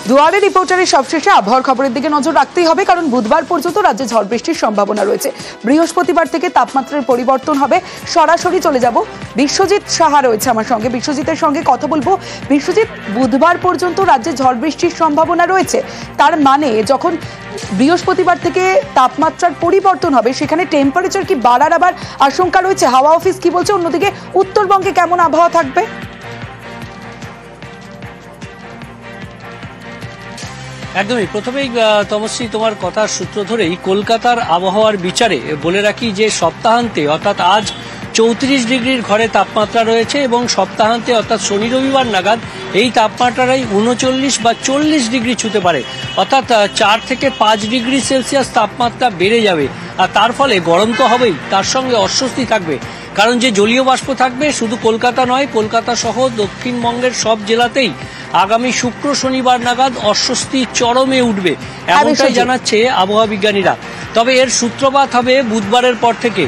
দুয়ারে রিপোর্টারের সবশেষে আবহাওয়ার খবরের দিকে নজর রাখতেই হবে, কারণ বুধবার পর্যন্ত রাজ্যে ঝড় বৃষ্টির সম্ভাবনা রয়েছে। বৃহস্পতিবার থেকে তাপমাত্রার পরিবর্তন হবে। সরাসরি চলে যাব, বিশ্বজিৎ সাহা রয়েছে আমার সঙ্গে, বিশ্বজিতের সঙ্গে কথা বলবো। বিশ্বজিৎ, বুধবার পর্যন্ত রাজ্যে ঝড় বৃষ্টির সম্ভাবনা রয়েছে, তার মানে যখন বৃহস্পতিবার থেকে তাপমাত্রার পরিবর্তন হবে সেখানে টেম্পারেচার কি বাড়ার আবার আশঙ্কা রয়েছে? হাওয়া অফিস কি বলছে? অন্যদিকে উত্তরবঙ্গে কেমন আবহাওয়া থাকবে? একদমই প্রথমেই তমশ্রী, তোমার কথার সূত্র ধরেই কলকাতার আবহাওয়ার বিচারে বলে রাখি যে সপ্তাহান্তে অর্থাৎ আজ 34 ডিগ্রির ঘরে তাপমাত্রা রয়েছে এবং সপ্তাহান্তে অর্থাৎ শনি রবিবার নাগাদ এই তাপমাত্রাটাই 39 বা 40 ডিগ্রি ছুঁতে পারে, অর্থাৎ 4 থেকে 5 ডিগ্রি সেলসিয়াস তাপমাত্রা বেড়ে যাবে। আর তার ফলে গরম তো হবেই, তার সঙ্গে অস্বস্তি থাকবে, কারণ যে জলীয় বাষ্প থাকবে শুধু কলকাতা নয়, কলকাতা সহ দক্ষিণবঙ্গের সব জেলাতেই আগামী শুক্র শনিবার নাগাদ অস্বস্তি চরমে উঠবে, এমনটাই জানাচ্ছে আবহাওয়া বিজ্ঞানীরা। তবে এর সূত্রপাত হবে বুধবারের পর থেকে।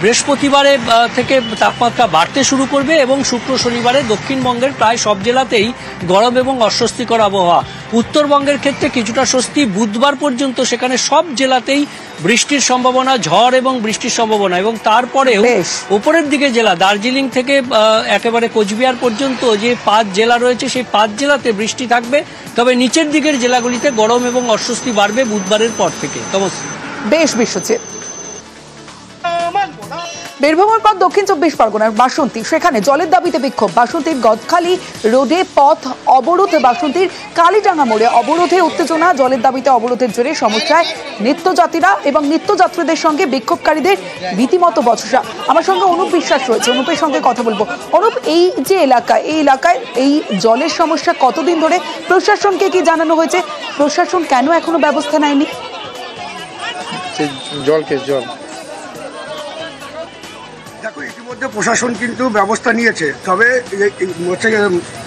বৃহস্পতিবারে থেকে তাপমাত্রা বাড়তে শুরু করবে এবং শুক্র শনিবারে দক্ষিণবঙ্গের প্রায় সব জেলাতেই গরম এবং অস্বস্তিকর আবহাওয়া। উত্তরবঙ্গের ক্ষেত্রে কিছুটা স্বস্তি, বুধবার পর্যন্ত সেখানে সব জেলাতেই বৃষ্টির সম্ভাবনা, ঝড় এবং বৃষ্টির সম্ভাবনা। এবং তারপরেও উপরের দিকে জেলা দার্জিলিং থেকে একেবারে কোচবিহার পর্যন্ত যে 5 জেলা রয়েছে সেই 5 জেলাতে বৃষ্টি থাকবে, তবে নিচের দিকের জেলাগুলিতে গরম এবং অস্বস্তি বাড়বে বুধবারের পর থেকে। বেশ বিশ্বজিৎ। বীরভূমের পর দক্ষিণ 24 পরগনার বাসন্তী, সেখানে জলের দাবিতে বিক্ষোভ। বাসন্তীর গদখালি রোডে পথ অবরোধ, বাসন্তীর কালীডাঙ্গা মোড়ে অবরোধের উত্তেজনা। জলের দাবিতে অবরোধের জেরে সমস্যায় নিত্যযাত্রীরা এবং নিত্যযাত্রীদের সঙ্গে বিক্ষোভকারীদের রীতিমতো বচসা। আমার সঙ্গে অনুপ বিশ্বাস রয়েছে, অনুপের সঙ্গে কথা বলবো। অনুপ, এই যে এলাকায় এই জলের সমস্যা কতদিন ধরে? প্রশাসনকে কি জানানো হয়েছে? প্রশাসন কেন এখনো ব্যবস্থা নেয়নি? দেখো, ইতিমধ্যে প্রশাসন কিন্তু ব্যবস্থা নিয়েছে, তবে হচ্ছে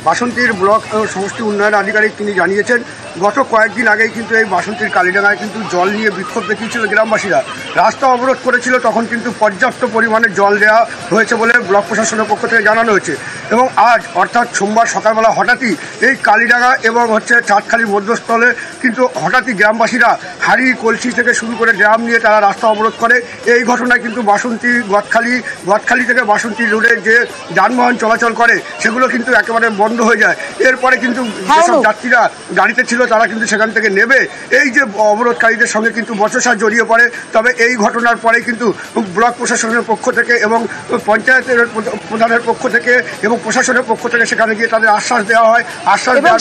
বাসন্তীর ব্লক সমষ্টি উন্নয়ন আধিকারিক তিনি জানিয়েছেন গত কয়েকদিন আগেই কিন্তু এই বাসন্তীর কালীডাঙ্গায় কিন্তু জল নিয়ে বিক্ষোভ দেখিয়েছিল গ্রামবাসীরা, রাস্তা অবরোধ করেছিল, তখন কিন্তু পর্যাপ্ত পরিমাণে জল দেওয়া হয়েছে বলে ব্লক প্রশাসনের পক্ষ থেকে জানানো হয়েছে। এবং আজ অর্থাৎ সোমবার সকালবেলা হঠাৎই এই কালীডাঙ্গা এবং চাঁদখালির মধ্যস্থলে কিন্তু হঠাৎই গ্রামবাসীরা হাড়ি কলসি থেকে শুরু করে ড্রাম নিয়ে তারা রাস্তা অবরোধ করে। এই ঘটনায় কিন্তু বাসন্তী গদখালি থেকে বাসন্তী রোডের যে যানবাহন চলাচল করে সেগুলো কিন্তু একেবারে বন্ধ হয়ে যায়। এরপরে কিন্তু যেসব যাত্রীরা গাড়িতে ছিল তারা কিন্তু সেখান থেকে নেমে এই যে অবরোধকারীদের সঙ্গে কিন্তু বচসা জড়িয়ে পড়ে। তবে এই ঘটনার পরে কিন্তু ব্লক প্রশাসনের পক্ষ থেকে এবং পঞ্চায়েতের প্রধানের পক্ষ থেকে এবং প্রশাসনের পক্ষ থেকে সেখানে গিয়ে তাদের আশ্বাস দেওয়া হয়।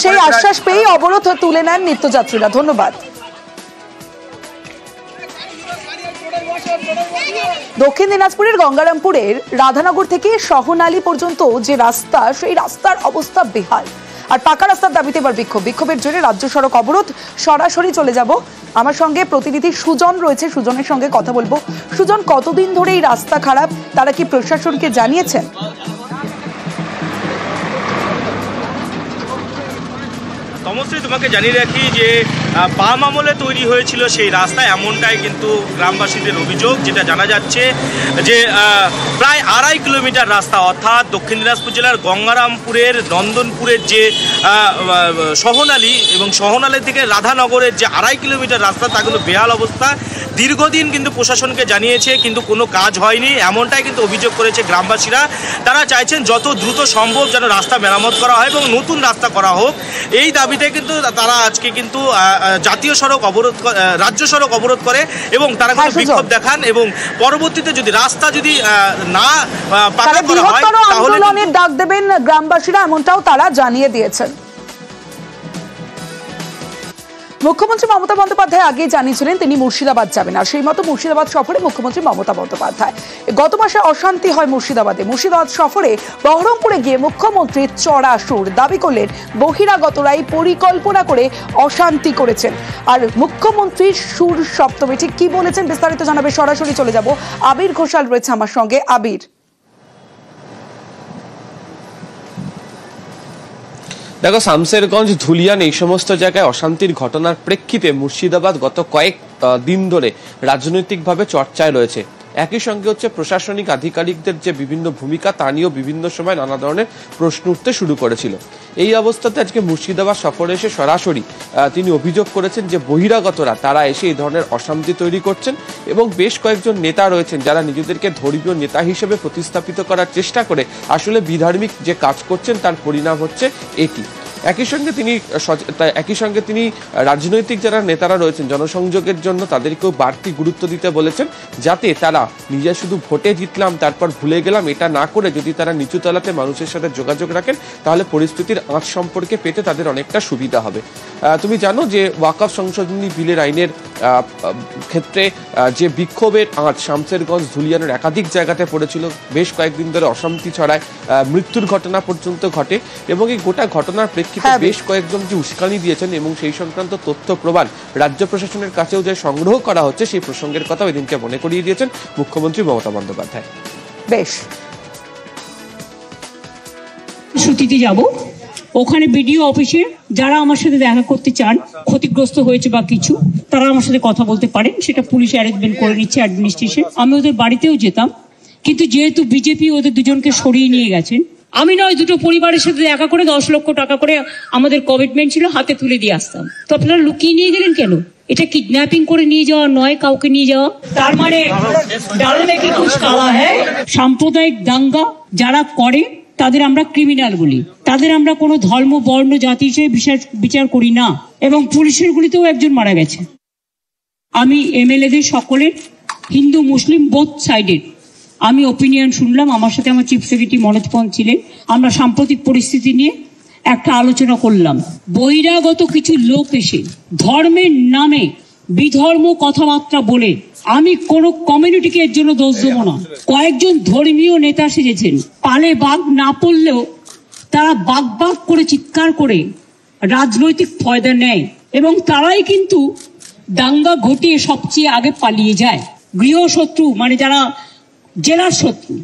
সেই আশ্বাস পেয়ে অবরোধ তুলে নেন নিত্যযাত্রীরা। ধন্যবাদ। দক্ষিণ দিনাজপুরের গঙ্গারামপুরের রাধানগর থেকে সহনালী পর্যন্ত যে রাস্তা, সেই রাস্তার অবস্থা বেহাল। আর পাকা রাস্তার দাবিতে এবার বিক্ষোভের জেরে রাজ্য সড়ক অবরোধ। সরাসরি চলে যাব, আমার সঙ্গে প্রতিনিধি সুজন রয়েছে, সুজনের সঙ্গে কথা বলবো। সুজন, কতদিন ধরে এই রাস্তা খারাপ? তারা কি প্রশাসনকে জানিয়েছেন? তমশ্রী, তোমাকে জানিয়ে রাখি যে বাম আমলে তৈরি হয়েছিল সেই রাস্তা, এমনটাই কিন্তু গ্রামবাসীদের অভিযোগ। যেটা জানা যাচ্ছে যে প্রায় 2.5 কিলোমিটার রাস্তা, অর্থাৎ দক্ষিণ দিনাজপুর জেলার গঙ্গারামপুরের নন্দনপুরের যে সহনালী এবং সহনালী থেকে রাধানগরের যে 2.5 কিলোমিটার রাস্তা, তা কিন্তু বেহাল অবস্থা। দীর্ঘদিন কিন্তু প্রশাসনকে জানিয়েছে, কিন্তু কোনো কাজ হয়নি, এমনটাই কিন্তু অভিযোগ করেছে গ্রামবাসীরা। তারা চাইছেন যত দ্রুত সম্ভব যেন রাস্তা মেরামত করা হয় এবং নতুন রাস্তা করা হোক। এই দাবিতে কিন্তু তারা আজকে কিন্তু জাতীয় সড়ক অবরোধ, রাজ্য সড়ক অবরোধ করে এবং তারা কিন্তু বিক্ষোভ দেখান এবং পরবর্তীতে যদি রাস্তা যদি না পাকা করা হয় তাহলে আন্দোলনের ডাক দেবেন গ্রামবাসীরা, এমনটাও তারা জানিয়ে দিয়েছেন। মুখ্যমন্ত্রী মমতা বন্দ্যোপাধ্যায় আগে জানিয়েছিলেন তিনি মুর্শিদাবাদ যাবেন, আর সেই মতো মুর্শিদাবাদ সফরে মুখ্যমন্ত্রী মমতা বন্দ্যোপাধ্যায়। গত মাসে অশান্তি হয় মুর্শিদাবাদে। মুর্শিদাবাদ সফরে বহরমপুরে গিয়ে মুখ্যমন্ত্রী চড়া সুর দাবি করলেন বহিরাগতরাই পরিকল্পনা করে অশান্তি করেছেন। আর মুখ্যমন্ত্রীর সুর সপ্তমী ঠিক কি বলেছেন বিস্তারিত জানাবে। সরাসরি চলে যাব, আবির ঘোষাল রয়েছে আমার সঙ্গে। আবির, দেখো, শামসেরগঞ্জ, ধুলিয়ান এই সমস্ত জায়গায় অশান্তির ঘটনার প্রেক্ষিতে মুর্শিদাবাদ গত কয়েক দিন ধরে রাজনৈতিকভাবে চর্চায় রয়েছে। একই সঙ্গে হচ্ছে প্রশাসনিক আধিকারিকদের যে বিভিন্ন ভূমিকা তা নিয়েও বিভিন্ন সময় নানা ধরনের প্রশ্ন উঠতে শুরু করেছিল। এই অবস্থাতে আজকে মুর্শিদাবাদ সফরে এসে সরাসরি তিনি অভিযোগ করেছেন যে বহিরাগতরা তারা এসে এই ধরনের অশান্তি তৈরি করছেন এবং বেশ কয়েকজন নেতা রয়েছেন যারা নিজেদেরকে ধর্মীয় নেতা হিসেবে প্রতিস্থাপিত করার চেষ্টা করে আসলে বিধার্মিক যে কাজ করছেন তার পরিণাম হচ্ছে এটি। একই সঙ্গে তিনি রাজনৈতিক যারা নেতারা রয়েছেন জনসংযোগের জন্য তাদেরকেও বাড়তি গুরুত্ব দিতে বলেছেন, যাতে তারা নিজে শুধু ভোটে জিতলাম তারপর ভুলে গেলাম এটা না করে যদি তারা নিচু তলাতে মানুষের সাথে যোগাযোগ রাখেন তাহলে পরিস্থিতির আঁচ সম্পর্কে পেতে তাদের অনেকটা সুবিধা হবে। তুমি জানো যে ওয়াকফ সংশোধনী বিলের আইনের ক্ষেত্রে যে বিক্ষোভের আঁচ শামসেরগঞ্জ ধুলিয়ানের একাধিক জায়গাতে পড়েছিল, বেশ কয়েকদিন ধরে অশান্তি ছড়ায়, মৃত্যুর ঘটনা পর্যন্ত ঘটে এবং এই গোটা ঘটনার প্রেক্ষিতে বেশ কয়েকজন যে উস্কানি দিয়েছেন এবং সেই সংক্রান্ত তথ্য প্রমাণ রাজ্য প্রশাসনের কাছেও যে সংগ্রহ করা হচ্ছে সেই প্রসঙ্গের কথা ওই দিনকে মনে করিয়ে দিয়েছেন মুখ্যমন্ত্রী মমতা বন্দ্যোপাধ্যায়। বেশ, ছুটিতে যাব, ওখানে বিডিও অফিসে যারা আমার সাথে দেখা করতে চান, ক্ষতিগ্রস্ত হয়েছে বা কিছু, তারা আমার সাথে কথা বলতে পারেন, সেটা পুলিশ অ্যারেঞ্জমেন্ট করে নিচ্ছে অ্যাডমিনিস্ট্রেশন। আমি ওদের বাড়িতেও যেতাম, কিন্তু যেহেতু বিজেপি ওদের দুজনকে সরিয়ে নিয়ে গেছেন, আমি নয় দুটো পরিবারের সাথে দেখা করে 10 লক্ষ টাকা করে আমাদের কমিটমেন্ট ছিল, হাতে তুলে দিয়ে আসতাম। তো আপনারা লুকিয়ে নিয়ে গেলেন কেন? এটা কিডন্যাপিং করে নিয়ে যাওয়া নয়, কাউকে নিয়ে যাওয়া। তার মানে ডালমে কি কুছ কালা হ্যায়। সাম্প্রদায়িক দাঙ্গা যারা করে তাদের আমরা ক্রিমিনাল বলি, তাদের আমরা কোনো ধর্ম বর্ণ জাতি হিসেবে বিচার করি না। এবং পুলিশের গুলিতেও একজন মারা গেছে। আমি এমএলএদের সকলের, হিন্দু মুসলিম বোথ সাইডের আমি ওপিনিয়ন শুনলাম। আমার সাথে আমার চিফ সেক্রেটারি মনোজ পন্ত ছিলেন। আমরা সাম্প্রতিক পরিস্থিতি নিয়ে একটা আলোচনা করলাম। বহিরাগত কিছু লোক এসে ধর্মের নামে বিধর্ম কথাবার্তা বলে, আমি কোনো কমিউনিটিকে এর জন্য দোষ দেবো না। কয়েকজন ধর্মীয় নেতা সেজেছেন, পালে বাঘ না পড়লেও তারা বাঘ বাঘ করে চিৎকার করে রাজনৈতিক ফয়দা নেয় এবং তারাই কিন্তু দাঙ্গা ঘটিয়ে সবচেয়ে আগে পালিয়ে যায়। গৃহশত্রু মানে যারা জেলার শত্রু,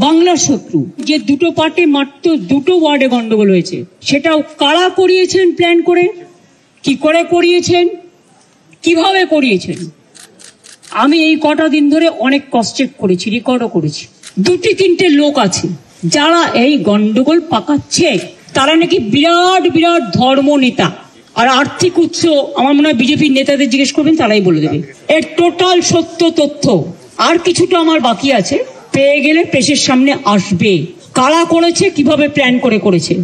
বাংলার শত্রু, যে দুটো পার্টি মাত্র দুটো ওয়ার্ডে গন্ডগোল হয়েছে, সেটাও কারা করিয়েছেন, প্ল্যান করে, কি করে করিয়েছেন, কিভাবে করিয়েছেন। আমি এই কটা দিন ধরে অনেক ক্রস চেক করেছি, রেকর্ডও করেছি। 2-3টে লোক আছে যারা এই গন্ডগোল পাকাচ্ছে, তারা নাকি বিরাট বিরাট ধর্ম নেতা। আর আর্থিক উৎস আমার মনে হয় বিজেপির নেতাদের জিজ্ঞেস করবেন, তারাই বলে দেবে। এর টোটাল সত্য তথ্য। আর কিছুটা আমার বাকি আছে, পেয়ে গেলে প্রেসের সামনে আসবে, কারা করেছে, কিভাবে প্ল্যান করে করেছে।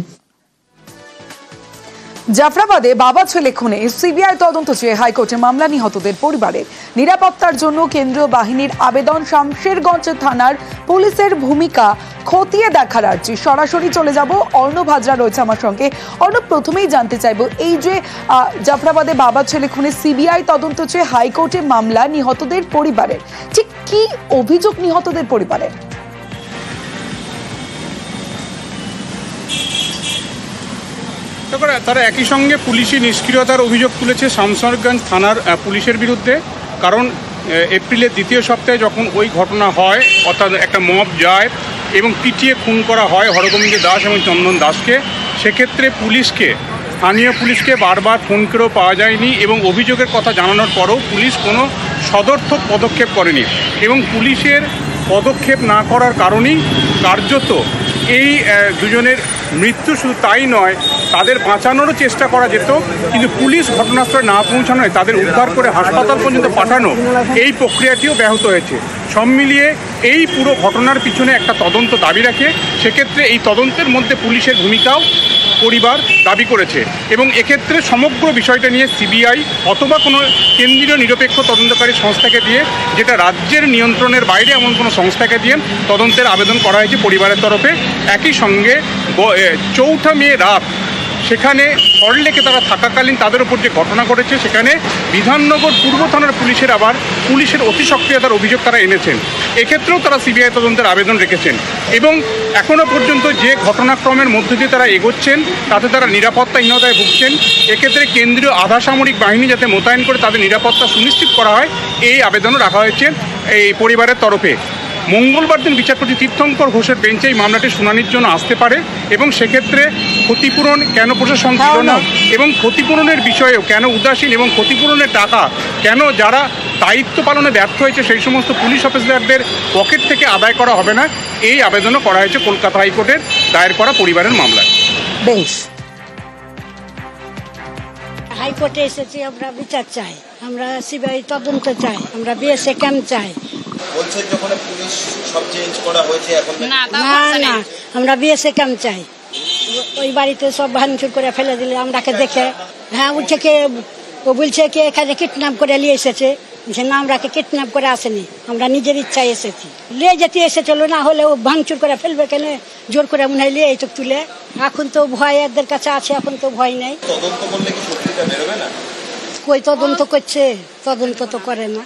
জাফরাবাদে বাবা ছেলে খুনে সিবিআই তদন্ত চেয়ে হাইকোর্টে মামলা। নিহতদের পরিবারের নিরাপত্তার জন্য কেন্দ্রীয় বাহিনীর আবেদন। শামশেরগঞ্জ থানার পুলিশের ভূমিকা খতিয়ে দেখার আর্জি। সরাসরি চলে যাব, অর্ণব হাজরা রয়েছে আমার সঙ্গে। অর্ণব, প্রথমেই জানতে চাইবো, এই যে জাফরাবাদে বাবা ছেলে খুনে সিবিআই তদন্ত চেয়ে হাইকোর্টে মামলা নিহতদের পরিবারের, ঠিক কি অভিযোগ নিহতদের পরিবারের? তারা একই সঙ্গে পুলিশি নিষ্ক্রিয়তার অভিযোগ তুলেছে শামশেরগঞ্জ থানার পুলিশের বিরুদ্ধে। কারণ এপ্রিলের দ্বিতীয় সপ্তাহে যখন ওই ঘটনা হয়, অর্থাৎ একটা মব যায় এবং পিটিয়ে খুন করা হয় হরগোবিন্দ দাস এবং চন্দন দাসকে, সেক্ষেত্রে স্থানীয় পুলিশকে বারবার ফোন করেও পাওয়া যায়নি এবং অভিযোগের কথা জানানোর পরও পুলিশ কোনো সদর্থক পদক্ষেপ করেনি। এবং পুলিশের পদক্ষেপ না করার কারণেই কার্যত এই দুজনের মৃত্যু। শুধু তাই নয়, তাদের বাঁচানোরও চেষ্টা করা যেত, কিন্তু পুলিশ ঘটনাস্থলে না পৌঁছানোয় তাদের উদ্ধার করে হাসপাতাল পর্যন্ত পাঠানো, এই প্রক্রিয়াটিও ব্যাহত হয়েছে। সব মিলিয়ে এই পুরো ঘটনার পিছনে একটা তদন্ত দাবি রাখে। সেক্ষেত্রে এই তদন্তের মধ্যে পুলিশের ভূমিকাও পরিবার দাবি করেছে এবং এক্ষেত্রে সমগ্র বিষয়টা নিয়ে সিবিআই অথবা কোনো কেন্দ্রীয় নিরপেক্ষ তদন্তকারী সংস্থাকে দিয়ে, যেটা রাজ্যের নিয়ন্ত্রণের বাইরে এমন কোনো সংস্থাকে দিয়ে তদন্তের আবেদন করা হয়েছে পরিবারের তরফে। একই সঙ্গে 4 মে রাত সেখানে সল্টলেকে তারা থাকাকালীন তাদের উপর যে ঘটনা ঘটেছে, সেখানে বিধাননগর পূর্ব থানার পুলিশের অতি সক্রিয়তার অভিযোগ তারা এনেছেন। এক্ষেত্রেও তারা সিবিআই তদন্তের আবেদন রেখেছেন এবং এখনও পর্যন্ত যে ঘটনাক্রমের মধ্য দিয়ে তারা এগোচ্ছেন তাতে তারা নিরাপত্তাহীনতায় ভুগছেন। এক্ষেত্রে কেন্দ্রীয় আধা সামরিক বাহিনী যাতে মোতায়েন করে তাদের নিরাপত্তা সুনিশ্চিত করা হয়, এই আবেদনও রাখা হয়েছে এই পরিবারের তরফে। মঙ্গলবার দিন বিচারপতি তীর্থঙ্কর ঘোষের বেঞ্চে এই মামলাটি শুনানির জন্য আসতে পারে এবং সেক্ষেত্রে ক্ষতিপূরণ কেন প্রশাসন দিল না এবং ক্ষতিপূরণের বিষয়েও কেন উদাসীন এবং ক্ষতিপূরণের টাকা কেন যারা দায়িত্ব পালনে ব্যর্থ হয়েছে সেই সমস্ত পুলিশ অফিসারদের পকেট থেকে আদায় করা হবে না, এই আবেদনও করা হয়েছে কলকাতা হাইকোর্টের দায়ের করা পরিবারের মামলায়। বেশ, হাইকোর্টে এসেছি, আমরা বিচার চাই, আমরা সিবিআই তদন্ত চাই, আমরা বিএসএ ক্যাম্প চাই। বলছেন যখন পুলিশ সব চেঞ্জ করা হয়েছে এখন না না, আমরা বিএসএ ক্যাম্প চাই। ওই বাড়িতে সব ভাঙচুর করে ফেলে দিলে আমরাকে দেখে, হ্যাঁ উঠে কে ও বলছে কি এখানে কিডন্যাপ করে নিয়ে এসেছে, না আমরাকে কিডন্যাপ করে আসেনি, আমরা নিজের ইচ্ছায় এসেছি। নিয়ে যেতে এসেছিল, না হলে ও ভাঙচুর করে ফেলবে কেন, জোর করে মনে হয় নিয়ে এই তো তুলে। এখন তো ভয় এদের কাছে আছে, এখন তো ভয় নেই। তদন্ত করলে কি সত্যিটা বেরোবে না? কই তদন্ত করছে, তদন্ত তো করে না।